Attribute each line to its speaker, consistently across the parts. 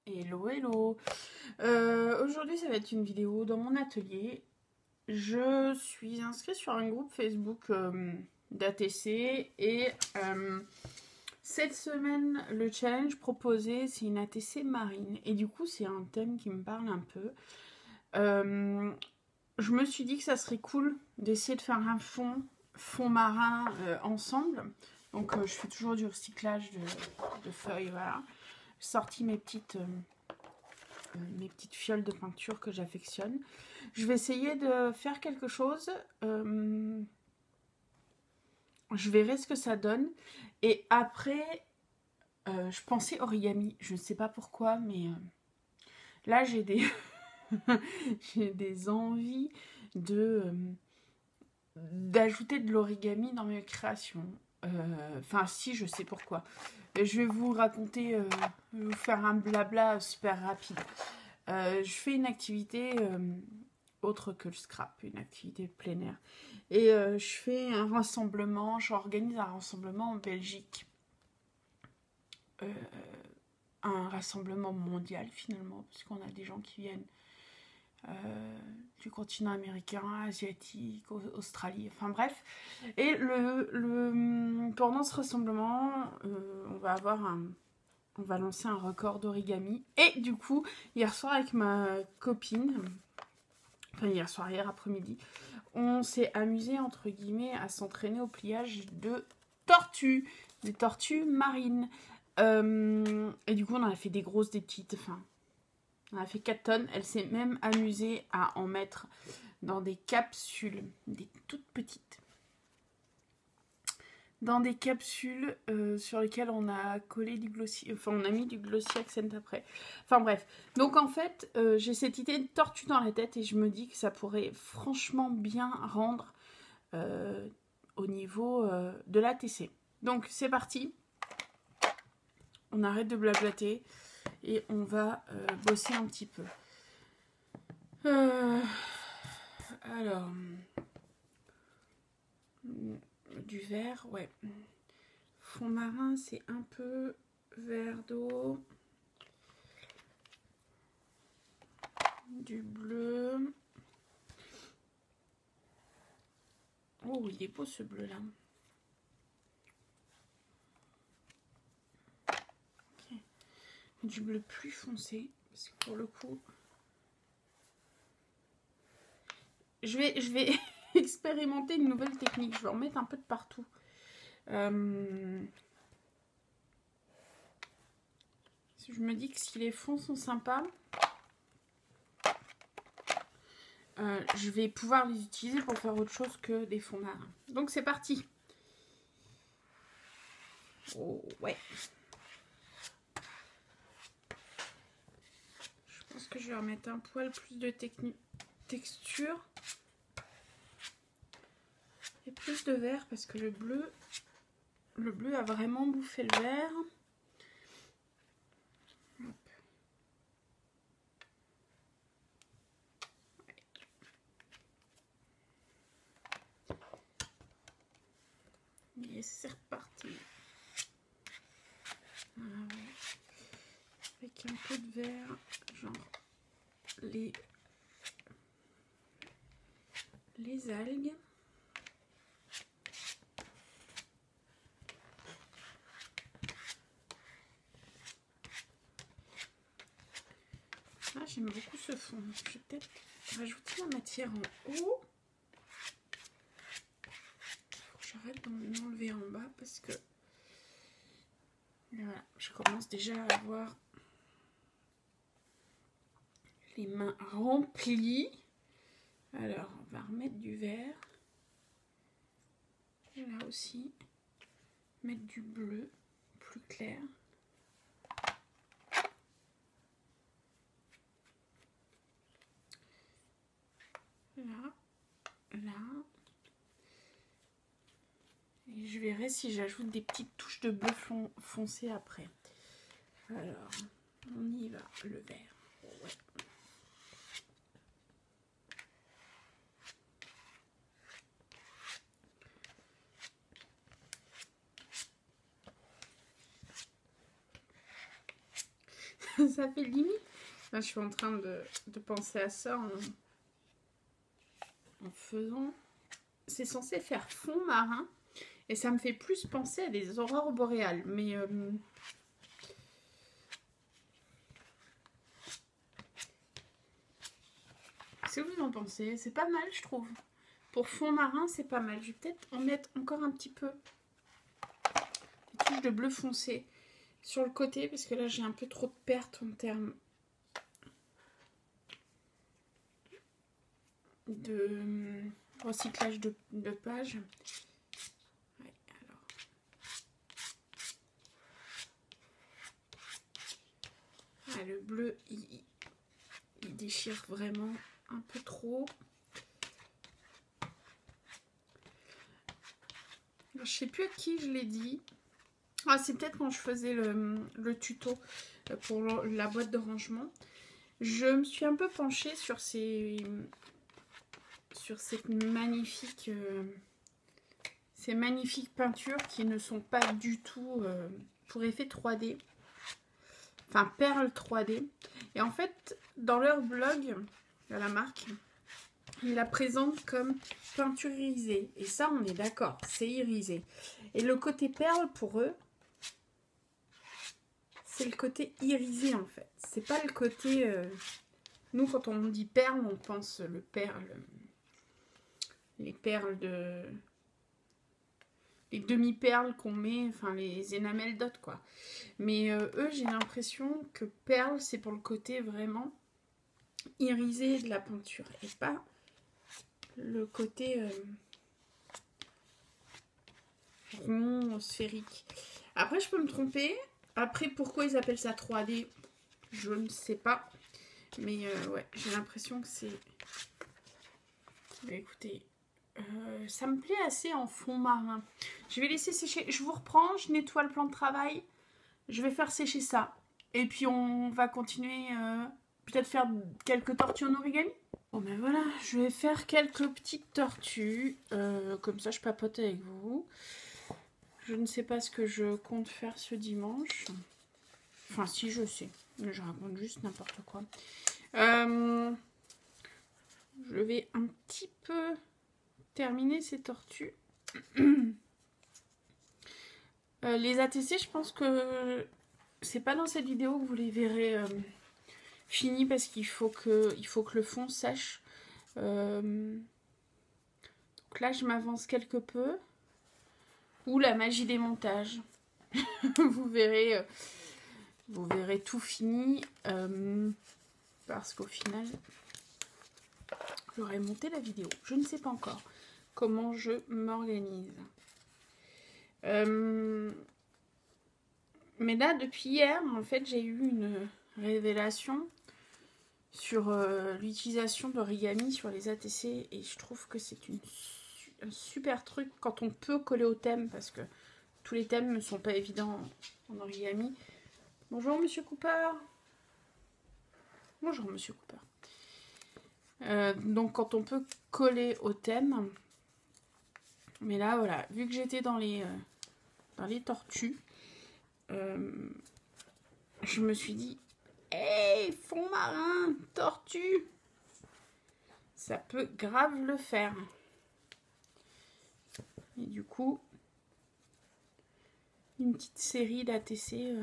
Speaker 1: Hello, hello. Aujourd'hui, ça va être une vidéo dans mon atelier. Je suis inscrite sur un groupe Facebook d'ATC et cette semaine, le challenge proposé, c'est une ATC marine. Et du coup, c'est un thème qui me parle un peu. Je me suis dit que ça serait cool d'essayer de faire un fond marin ensemble. Donc, je fais toujours du recyclage de feuilles, voilà. J'ai sorti mes petites fioles de peinture que j'affectionne. Je vais essayer de faire quelque chose. Je verrai ce que ça donne. Et après, je pensais origami. Je ne sais pas pourquoi, mais là, j'ai des... j'ai des envies d'ajouter de l'origami dans mes créations. Enfin, si, je sais pourquoi. Je vais vous raconter, je vais vous faire un blabla super rapide. Je fais une activité autre que le scrap, une activité plein air. Et je fais un rassemblement, j'organise un rassemblement en Belgique. Un rassemblement mondial finalement, parce qu'on a des gens qui viennent du continent américain, asiatique, Australie, enfin bref. Et pendant ce rassemblement, on va lancer un record d'origami. Et du coup, hier soir avec ma copine, enfin hier après-midi, on s'est amusé entre guillemets à s'entraîner au pliage de tortues, des tortues marines. Et du coup, on en a fait des grosses, des petites, enfin... On a fait 4 tonnes. Elle s'est même amusée à en mettre dans des capsules, des toutes petites. Dans des capsules sur lesquelles on a collé du glossy, enfin on a mis du glossy accent après. Enfin bref. Donc en fait, j'ai cette idée de tortue dans la tête et je me dis que ça pourrait franchement bien rendre au niveau de l'ATC. Donc c'est parti. On arrête de blablater. Et on va bosser un petit peu. Alors, du vert, ouais. Fond marin, c'est un peu vert d'eau. Du bleu. Oh, il est beau ce bleu là. Okay. Du bleu plus foncé, parce que pour le coup... Je vais expérimenter une nouvelle technique. Je vais en mettre un peu de partout. Je me dis que si les fonds sont sympas, je vais pouvoir les utiliser pour faire autre chose que des fonds marins. Donc c'est parti. Oh ouais. Je pense que je vais remettre un poil plus de texture. Et plus de vert parce que le bleu a vraiment bouffé le vert. Et c'est reparti. Voilà. Avec un peu de vert, genre les algues. Ah, j'aime beaucoup ce fond. Je vais peut-être rajouter la matière en haut. Faut que j'arrête d'en enlever en bas parce que voilà, je commence déjà à avoir les mains remplies. Alors, on va remettre du vert. Et là aussi, mettre du bleu plus clair. Là, là. Et je verrai si j'ajoute des petites touches de bleu foncé après. Alors, on y va, le vert. Ouais. Ça fait limite. Là, je suis en train de penser à ça en faisant... C'est censé faire fond marin. Et ça me fait plus penser à des aurores boréales. Mais... qu'est-ce que vous en pensez? C'est pas mal, je trouve. Pour fond marin, c'est pas mal. Je vais peut-être en mettre encore un petit peu. Des touches de bleu foncé sur le côté. Parce que là, j'ai un peu trop de pertes en termes de recyclage de pages. Ouais, alors. Ah, le bleu, il déchire vraiment un peu trop. Alors, je sais plus à qui je l'ai dit. Ah, c'est peut-être quand je faisais le tuto pour la boîte de rangement. Je me suis un peu penchée sur cette magnifique... ces magnifiques peintures qui ne sont pas du tout pour effet 3D. Enfin, perles 3D. Et en fait, dans leur blog, à la marque, ils la présentent comme peinture irisée. Et ça, on est d'accord, c'est irisé. Et le côté perle, pour eux, c'est le côté irisé, en fait. C'est pas le côté... Nous, quand on dit perle, on pense les perles de... les demi-perles qu'on met, enfin les énamels dot, quoi. Mais eux, j'ai l'impression que perle, c'est pour le côté vraiment irisé de la peinture. Et pas le côté rond, sphérique. Après, je peux me tromper. Après, pourquoi ils appellent ça 3D, je ne sais pas. Mais ouais, j'ai l'impression que c'est... Écoutez... ça me plaît assez en fond marin. Je vais laisser sécher. Je vous reprends, je nettoie le plan de travail. Je vais faire sécher ça. Et puis on va continuer, peut-être faire quelques tortues en origami. Bon ben voilà, je vais faire quelques petites tortues. Comme ça je papote avec vous. Je ne sais pas ce que je compte faire ce dimanche. Enfin si, je sais. Je raconte juste n'importe quoi. Je vais un petit peu... terminer ces tortues. Les ATC, je pense que c'est pas dans cette vidéo que vous les verrez finis parce qu'il faut que le fond sèche. Donc là, je m'avance quelque peu. Ou la magie des montages. vous verrez tout fini parce qu'au final, j'aurais monté la vidéo. Je ne sais pas encore comment je m'organise. Mais là, depuis hier, en fait, j'ai eu une révélation sur l'utilisation d'origami sur les ATC. Et je trouve que c'est un super truc quand on peut coller au thème, parce que tous les thèmes ne sont pas évidents en origami. Bonjour, Monsieur Cooper. Bonjour, Monsieur Cooper. Donc, quand on peut coller au thème... Mais là, voilà, vu que j'étais dans les tortues, je me suis dit, hey, fond marin, tortue, ça peut grave le faire. Et du coup, une petite série d'ATC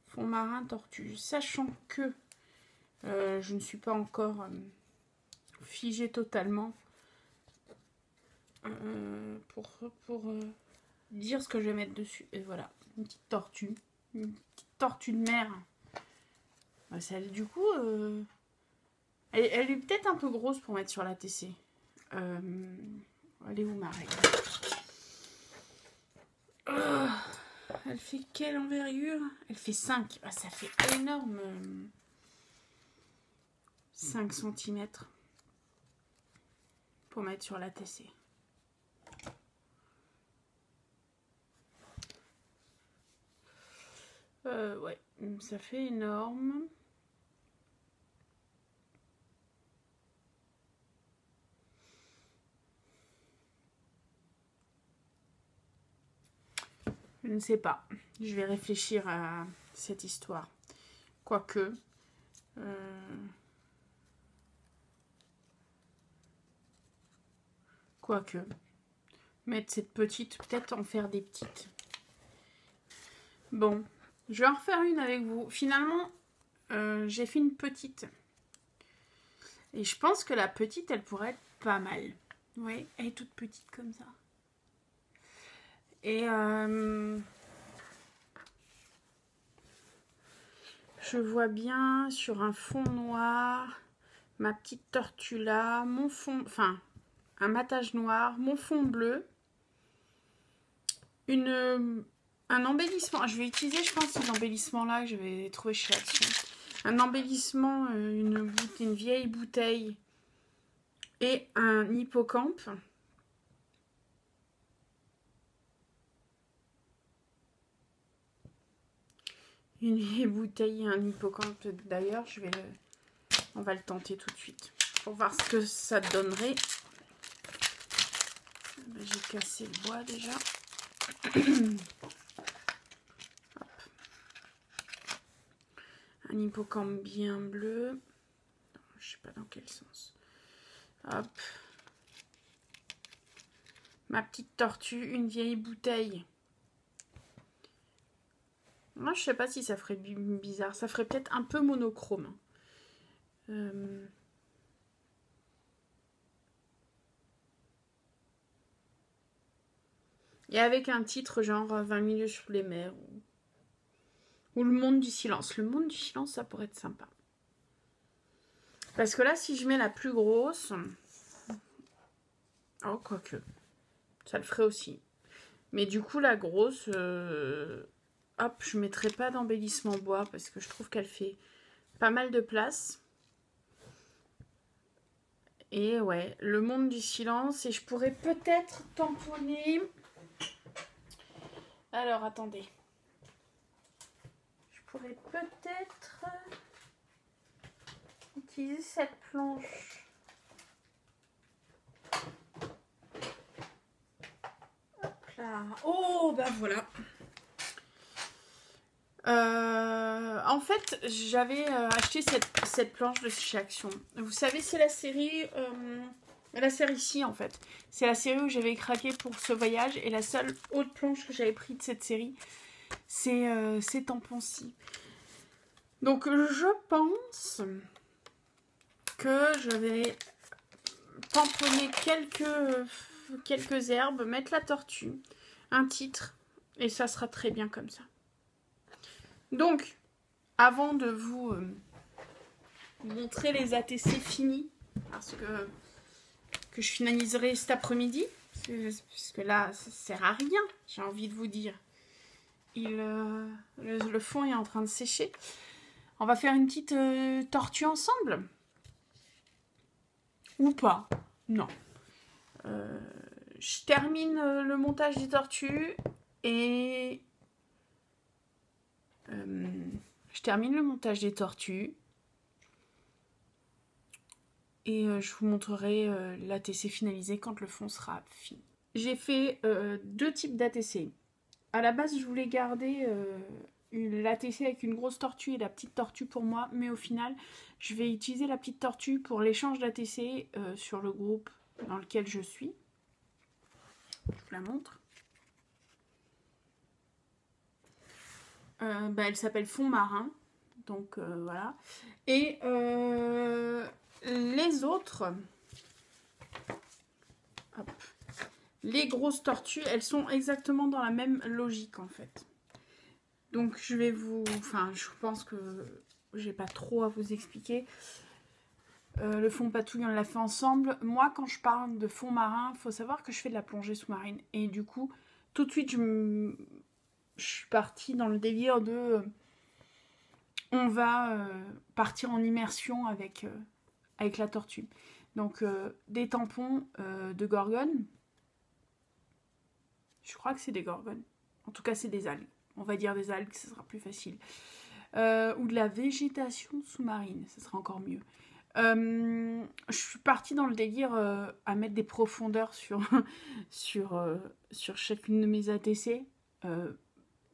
Speaker 1: fond marin, tortue. Sachant que je ne suis pas encore figée totalement. Pour dire ce que je vais mettre dessus. Et voilà, une petite tortue de mer. Bah, celle, du coup, elle est peut-être un peu grosse pour mettre sur la TC. Elle est où ma règle? Elle fait quelle envergure? Elle fait 5. Ah, ça fait énorme. 5 cm pour mettre sur la TC. Ouais, ça fait énorme. Je ne sais pas. Je vais réfléchir à cette histoire. Quoique. Quoique. Mettre cette petite, peut-être en faire des petites. Bon, je vais en refaire une avec vous. Finalement, j'ai fait une petite. Et je pense que la petite, elle pourrait être pas mal. Oui, elle est toute petite comme ça. Et je vois bien sur un fond noir ma petite tortue là, mon fond, enfin un matage noir, mon fond bleu, un embellissement. Je vais utiliser, je pense, cet embellissement là que je vais trouver chez Action. Un embellissement, une vieille bouteille et un hippocampe. Une vieille bouteille et un hippocampe d'ailleurs, on va le tenter tout de suite pour voir ce que ça donnerait. J'ai cassé le bois déjà. Hop. Un hippocampe bien bleu. Je sais pas dans quel sens. Hop. Ma petite tortue, une vieille bouteille. Moi, je sais pas si ça ferait bizarre. Ça ferait peut-être un peu monochrome. Et avec un titre genre 20 milieux sous les mers. Ou le monde du silence. Le monde du silence, ça pourrait être sympa. Parce que là, si je mets la plus grosse... Oh, quoique. Ça le ferait aussi. Mais du coup, la grosse... Hop, je mettrai pas d'embellissement bois parce que je trouve qu'elle fait pas mal de place. Et ouais, le monde du silence. Et je pourrais peut-être tamponner... Alors, attendez. Je pourrais peut-être utiliser cette planche. Hop là. Oh, bah voilà. En fait, j'avais acheté cette planche de chez Action. Vous savez, c'est la série ci en fait. C'est la série où j'avais craqué pour ce voyage. Et la seule autre planche que j'avais prise de cette série, c'est ces tampons-ci. Donc, je pense que je vais tamponner quelques herbes, mettre la tortue, un titre, et ça sera très bien comme ça. Donc, avant de vous montrer les ATC finis, parce que je finaliserai cet après-midi, parce que là, ça sert à rien, j'ai envie de vous dire. Le fond est en train de sécher. On va faire une petite tortue ensemble. Ou pas. Non. Je termine le montage des tortues et... je termine le montage des tortues et je vous montrerai l'ATC finalisé quand le fond sera fini. J'ai fait 2 types d'ATC. À la base, je voulais garder l'ATC avec une grosse tortue et la petite tortue pour moi, mais au final, je vais utiliser la petite tortue pour l'échange d'ATC sur le groupe dans lequel je suis. Je vous la montre. Elle s'appelle Fond Marin, donc voilà. Et les autres, hop, les grosses tortues, elles sont exactement dans la même logique en fait. Donc je vais vous... Enfin, je pense que j'ai pas trop à vous expliquer. Le fond patouille, on l'a fait ensemble. Moi, quand je parle de fond marin, il faut savoir que je fais de la plongée sous-marine. Et du coup, tout de suite, je suis partie dans le délire de... on va partir en immersion avec la tortue. Donc, des tampons de gorgone. Je crois que c'est des gorgones. En tout cas, c'est des algues. On va dire des algues, ce sera plus facile. Ou de la végétation sous-marine, ce sera encore mieux. Je suis partie dans le délire à mettre des profondeurs sur chacune de mes ATC.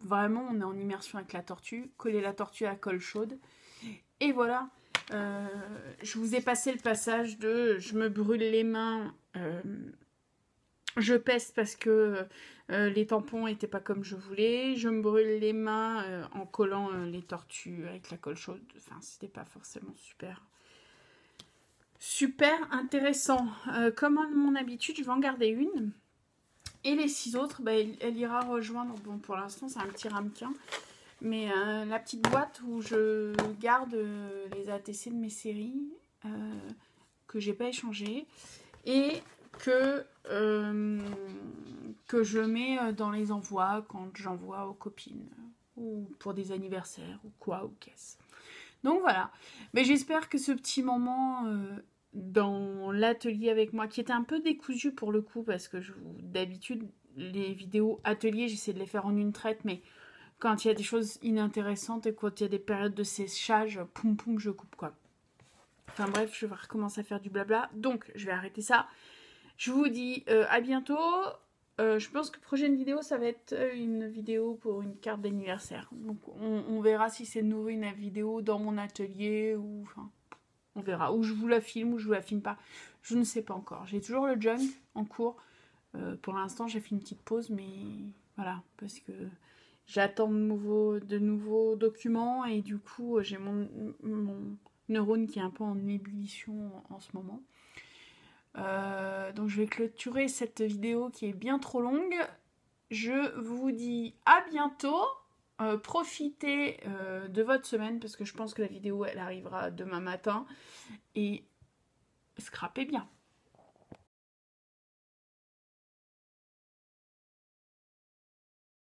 Speaker 1: Vraiment, on est en immersion avec la tortue. Coller la tortue à la colle chaude. Et voilà, je vous ai passé le passage de je me brûle les mains, je peste parce que les tampons n'étaient pas comme je voulais, je me brûle les mains en collant les tortues avec la colle chaude. Enfin, c'était pas forcément super intéressant. Comme à mon habitude, je vais en garder une. Et les 6 autres, bah, elle ira rejoindre, bon pour l'instant c'est un petit ramequin, mais la petite boîte où je garde les ATC de mes séries que j'ai pas échangé et que je mets dans les envois quand j'envoie aux copines ou pour des anniversaires ou quoi ou qu'est-ce. Donc voilà, mais j'espère que ce petit moment dans l'atelier avec moi, qui était un peu décousu pour le coup, parce que d'habitude, les vidéos atelier, j'essaie de les faire en une traite, mais quand il y a des choses inintéressantes et quand il y a des périodes de séchage, poum poum, je coupe quoi. Enfin bref, je vais recommencer à faire du blabla, donc je vais arrêter ça. Je vous dis à bientôt. Je pense que prochaine vidéo, ça va être une vidéo pour une carte d'anniversaire. Donc on verra si c'est de nouveau une vidéo dans mon atelier ou... Enfin, on verra. Ou je vous la filme ou je vous la filme pas. Je ne sais pas encore. J'ai toujours le junk en cours. Pour l'instant, j'ai fait une petite pause, mais voilà, parce que j'attends de nouveaux documents et du coup, j'ai mon neurone qui est un peu en ébullition en ce moment. Donc je vais clôturer cette vidéo qui est bien trop longue. Je vous dis à bientôt. Profitez de votre semaine parce que je pense que la vidéo elle arrivera demain matin et scrapez bien.